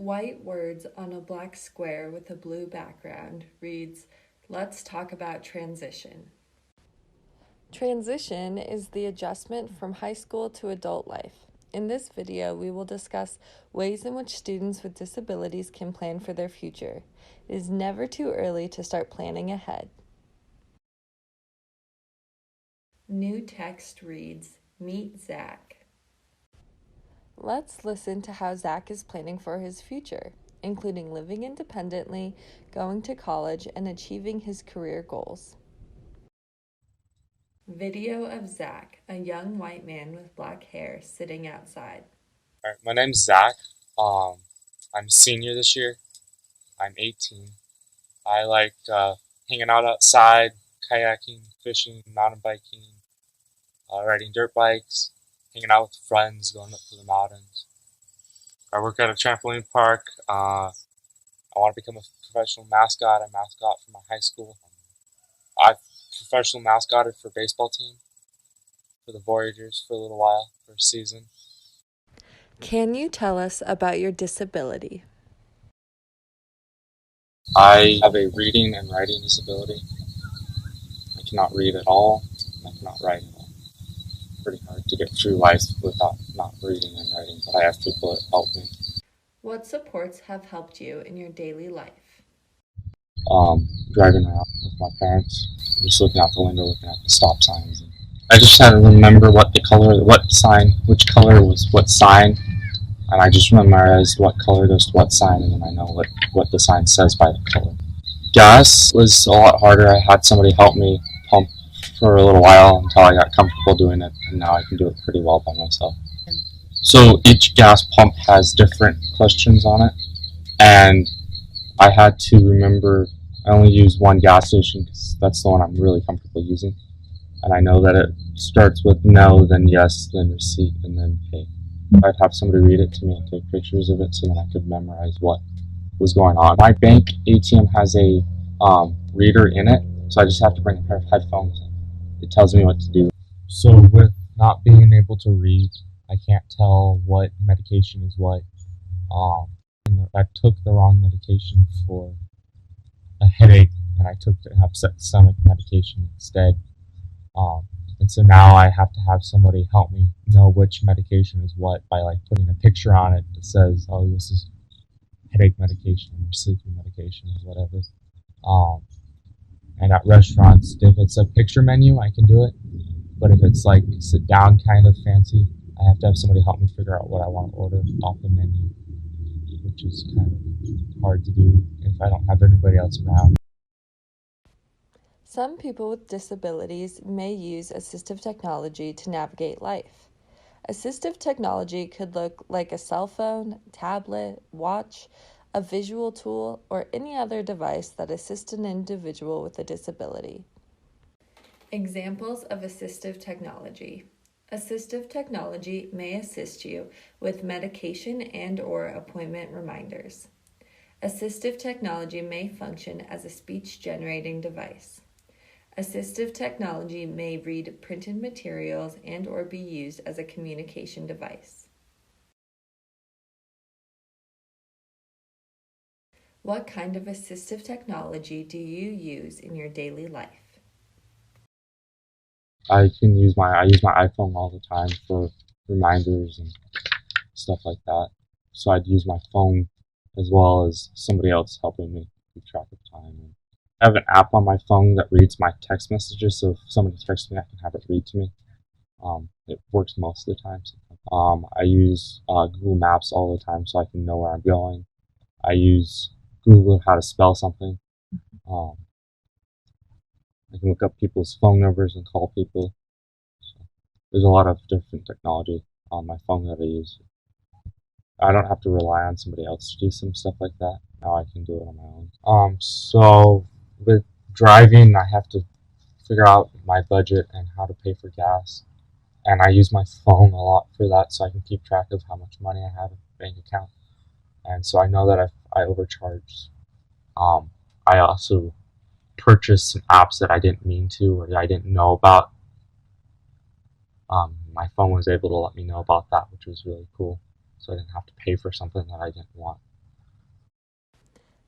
White words on a black square with a blue background reads, "Let's talk about transition." Transition is the adjustment from high school to adult life. In this video, we will discuss ways in which students with disabilities can plan for their future. It is never too early to start planning ahead. New text reads, "Meet Zach." Let's listen to how Zach is planning for his future, including living independently, going to college, and achieving his career goals. Video of Zach, a young white man with black hair, sitting outside. All right, my name's Zach. I'm a senior this year. I'm 18. I like hanging out outside, kayaking, fishing, mountain biking, riding dirt bikes, hanging out with friends, going up to the mountains. I work at a trampoline park. I want to become a professional mascot. I mascot for my high school. I've professional mascotted for a baseball team, for the Voyagers for a little while, for a season. Can you tell us about your disability? I have a reading and writing disability. I cannot read at all. I cannot write at all. Pretty hard to get through life without not reading and writing, but I have people that help me. What supports have helped you in your daily life? Driving around with my parents, just looking out the window, looking at the stop signs. And I just had to remember what the color, what sign, which color was what sign, and I just memorized what color goes to what sign, and then I know what the sign says by the color. Gas was a lot harder. I had somebody help me pump for a little while until I got comfortable doing it, and now I can do it pretty well by myself. So each gas pump has different questions on it, and I had to remember I only use one gas station because that's the one I'm really comfortable using, and I know that it starts with no, then yes, then receipt, and then pay. I'd have somebody read it to me and take pictures of it so that I could memorize what was going on. My bank ATM has a reader in it, so I just have to bring a pair of headphones. It tells me what to do. So with not being able to read, I can't tell what medication is what. And I took the wrong medication for a headache, and I took an upset stomach medication instead. And so now I have to have somebody help me know which medication is what by like putting a picture on it that says, "Oh, this is headache medication or sleeping medication or whatever." And at restaurants, if it's a picture menu, I can do it. But if it's like sit down kind of fancy, I have to have somebody help me figure out what I want to order off the menu, which is kind of hard to do if I don't have anybody else around. Some people with disabilities may use assistive technology to navigate life. Assistive technology could look like a cell phone, tablet, watch, a visual tool, or any other device that assists an individual with a disability. Examples of assistive technology. Assistive technology may assist you with medication and/or appointment reminders. Assistive technology may function as a speech-generating device. Assistive technology may read printed materials and/or be used as a communication device. What kind of assistive technology do you use in your daily life? I use my iPhone all the time for reminders and stuff like that. So I'd use my phone as well as somebody else helping me keep track of time. And I have an app on my phone that reads my text messages, so if somebody texts me, I can have it read to me. It works most of the time. I use Google Maps all the time so I can know where I'm going. I use Google how to spell something. Um, I can look up people's phone numbers and call people. So there's a lot of different technology on my phone that I use. I don't have to rely on somebody else to do some stuff like that. Now I can do it on my own. So with driving, I have to figure out my budget and how to pay for gas. And I use my phone a lot for that, so I can keep track of how much money I have in the bank account. And so I know that if I overcharge, I also purchased some apps that I didn't mean to or that I didn't know about. My phone was able to let me know about that, which was really cool. So I didn't have to pay for something that I didn't want.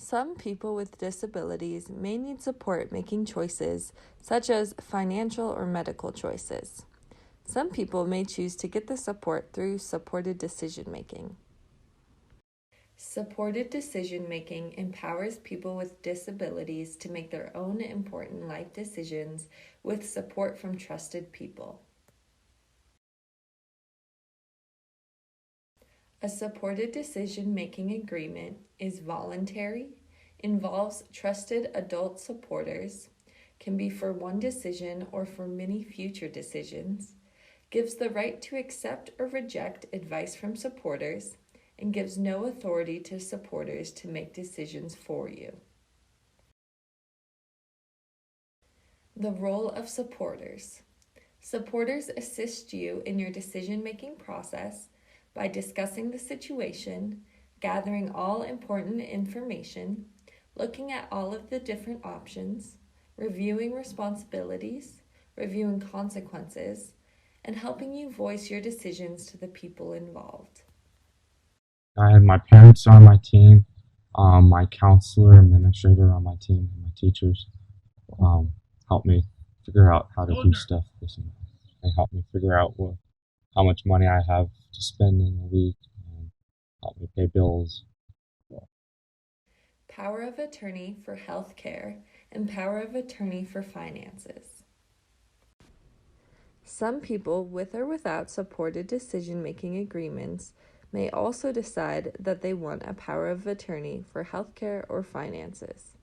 Some people with disabilities may need support making choices, such as financial or medical choices. Some people may choose to get the support through supported decision making. Supported decision making empowers people with disabilities to make their own important life decisions with support from trusted people. A supported decision making agreement is voluntary, involves trusted adult supporters, can be for one decision or for many future decisions, gives the right to accept or reject advice from supporters, and gives no authority to supporters to make decisions for you. The role of supporters. Supporters assist you in your decision-making process by discussing the situation, gathering all important information, looking at all of the different options, reviewing responsibilities, reviewing consequences, and helping you voice your decisions to the people involved. I had my parents on my team, my counselor, administrator on my team, and my teachers um, helped me figure out how to do stuff. They helped me figure out how much money I have to spend in a week and help me pay bills. Power of attorney for health care and power of attorney for finances. Some people, with or without supported decision-making agreements, may also decide that they want a power of attorney for healthcare or finances.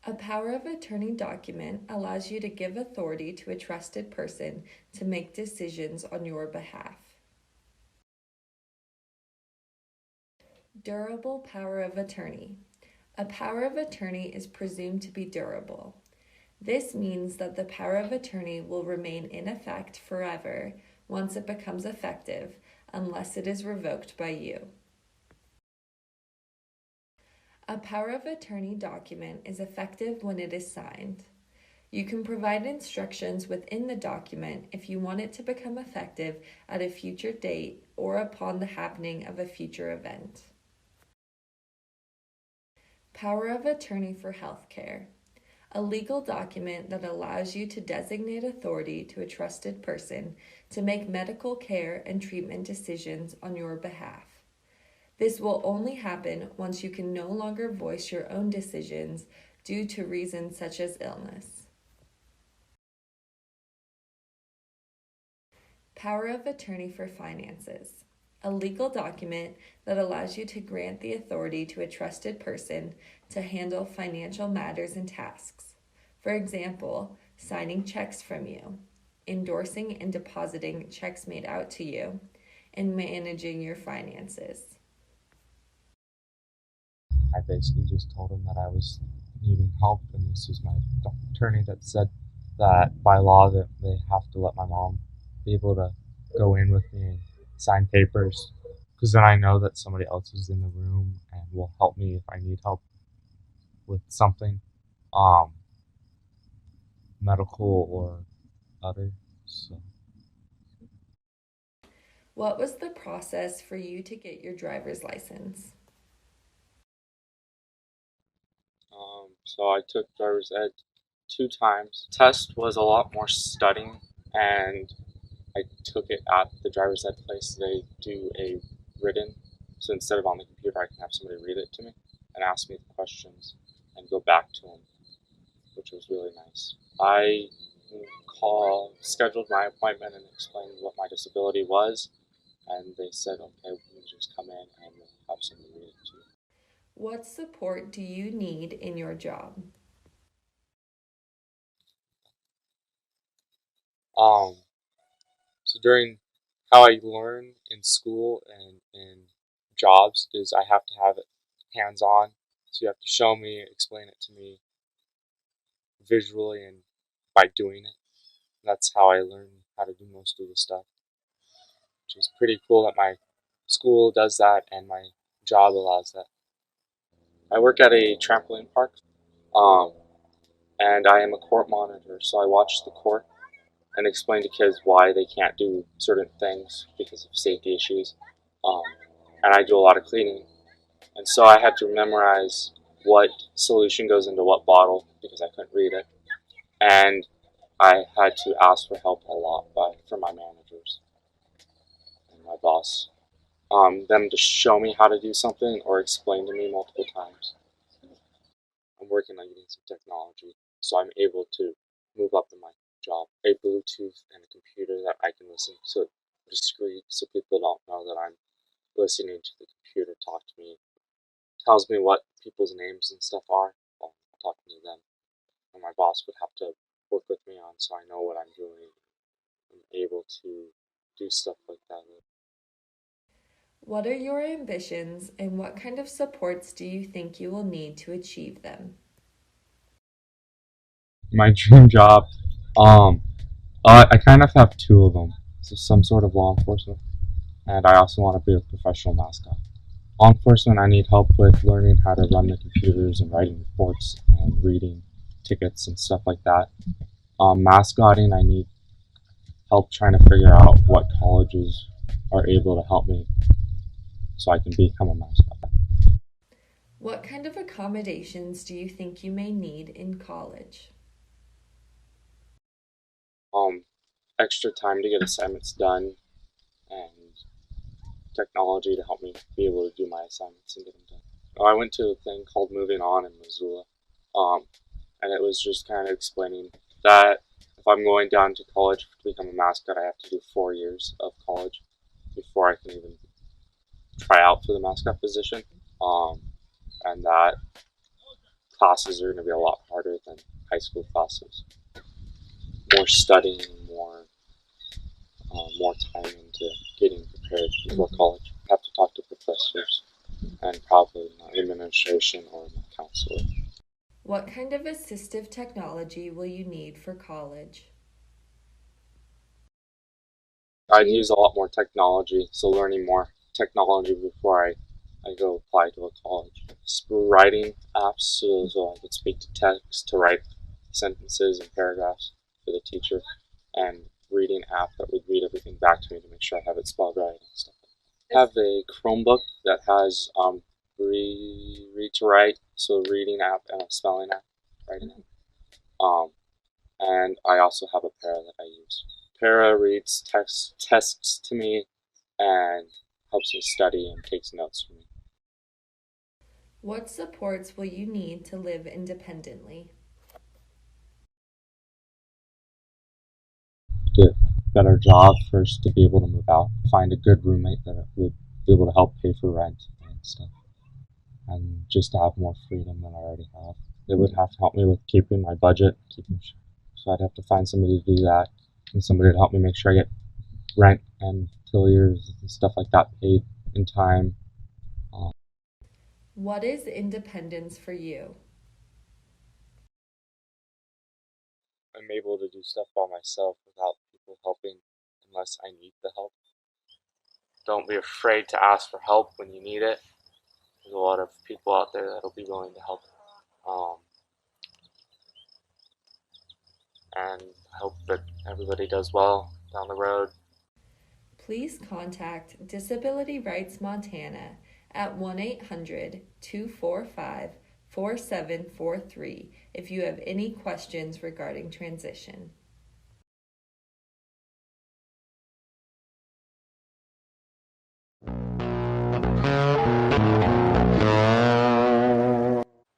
A power of attorney document allows you to give authority to a trusted person to make decisions on your behalf. Durable power of attorney. A power of attorney is presumed to be durable. This means that the power of attorney will remain in effect forever once it becomes effective, unless it is revoked by you. A power of attorney document is effective when it is signed. You can provide instructions within the document if you want it to become effective at a future date or upon the happening of a future event. Power of attorney for healthcare. A legal document that allows you to designate authority to a trusted person to make medical care and treatment decisions on your behalf. This will only happen once you can no longer voice your own decisions due to reasons such as illness. Power of attorney for finances. A legal document that allows you to grant the authority to a trusted person to handle financial matters and tasks. For example, signing checks from you, endorsing and depositing checks made out to you, and managing your finances. I basically just told him that I was needing help, and this was my attorney that said that by law that they have to let my mom be able to go in with me and sign papers, because then I know that somebody else is in the room and will help me if I need help with something, um, medical or other. So, What was the process for you to get your driver's license? so I took driver's ed 2 times. Test was a lot more studying, and I took it at the driver's ed place. They do a written, so instead of on the computer, I can have somebody read it to me and ask me the questions and go back to them, which was really nice. I scheduled my appointment and explained what my disability was, and they said, okay, we can just come in and we'll have somebody read it to you. What support do you need in your job? Um, so during how I learn in school and in jobs is I have to have it hands on. So you have to show me, explain it to me visually and by doing it. That's how I learn how to do most of the stuff, which is pretty cool that my school does that and my job allows that. I work at a trampoline park, um, and I am a court monitor, so I watch the court and explain to kids why they can't do certain things because of safety issues. Um, and I do a lot of cleaning. And so I had to memorize what solution goes into what bottle because I couldn't read it. And I had to ask for help a lot from my managers and my boss. Them to show me how to do something or explain to me multiple times. I'm working on getting some technology, so I'm able to move up in my job. A Bluetooth and a computer that I can listen to discreet so people don't know that I'm listening to the computer talk to me. Tells me what people's names and stuff are while I'm talking to them. And my boss would have to work with me on so I know what I'm doing. I'm able to do stuff like that. What are your ambitions and what kind of supports do you think you will need to achieve them? My dream job, um, I kind of have two of them. So some sort of law enforcement, and I also want to be a professional mascot. Law enforcement, I need help with learning how to run the computers and writing reports and reading tickets and stuff like that. Mascotting, I need help trying to figure out what colleges are able to help me so I can become a mascot. What kind of accommodations do you think you may need in college? Um, Extra time to get assignments done and technology to help me be able to do my assignments and get them done. I went to a thing called Moving On in Missoula, and it was just kind of explaining that if I'm going down to college to become a mascot, I have to do 4 years of college before I can even try out for the mascot position, and that classes are going to be a lot harder than high school classes. More studying, more time into getting prepared before college. I have to talk to professors and probably my administration or my counselor. What kind of assistive technology will you need for college? I'd use a lot more technology, so learning more technology before I go apply to a college. Writing apps so I could speak to text to write sentences and paragraphs for the teacher, and reading app that would read everything back to me to make sure I have it spelled right and stuff. I have a Chromebook that has read to write, so a reading app and a spelling app, writing app. And I also have a Para that I use. Para reads tests to me and helps me study and takes notes for me. What supports will you need to live independently? Get a better job first to be able to move out. Find a good roommate that would be able to help pay for rent and stuff. And just to have more freedom than I already have. It would have to help me with keeping my budget, so I'd have to find somebody to do that and somebody to help me make sure I get rent and utilities and stuff like that paid in time. Um, What is independence for you? I'm able to do stuff by myself without people helping unless I need the help. Don't be afraid to ask for help when you need it. There's a lot of people out there that'll be willing to help. Um, and I hope that everybody does well down the road. Please contact Disability Rights Montana at 1 800 245 4743 if you have any questions regarding transition.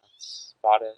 That's about it.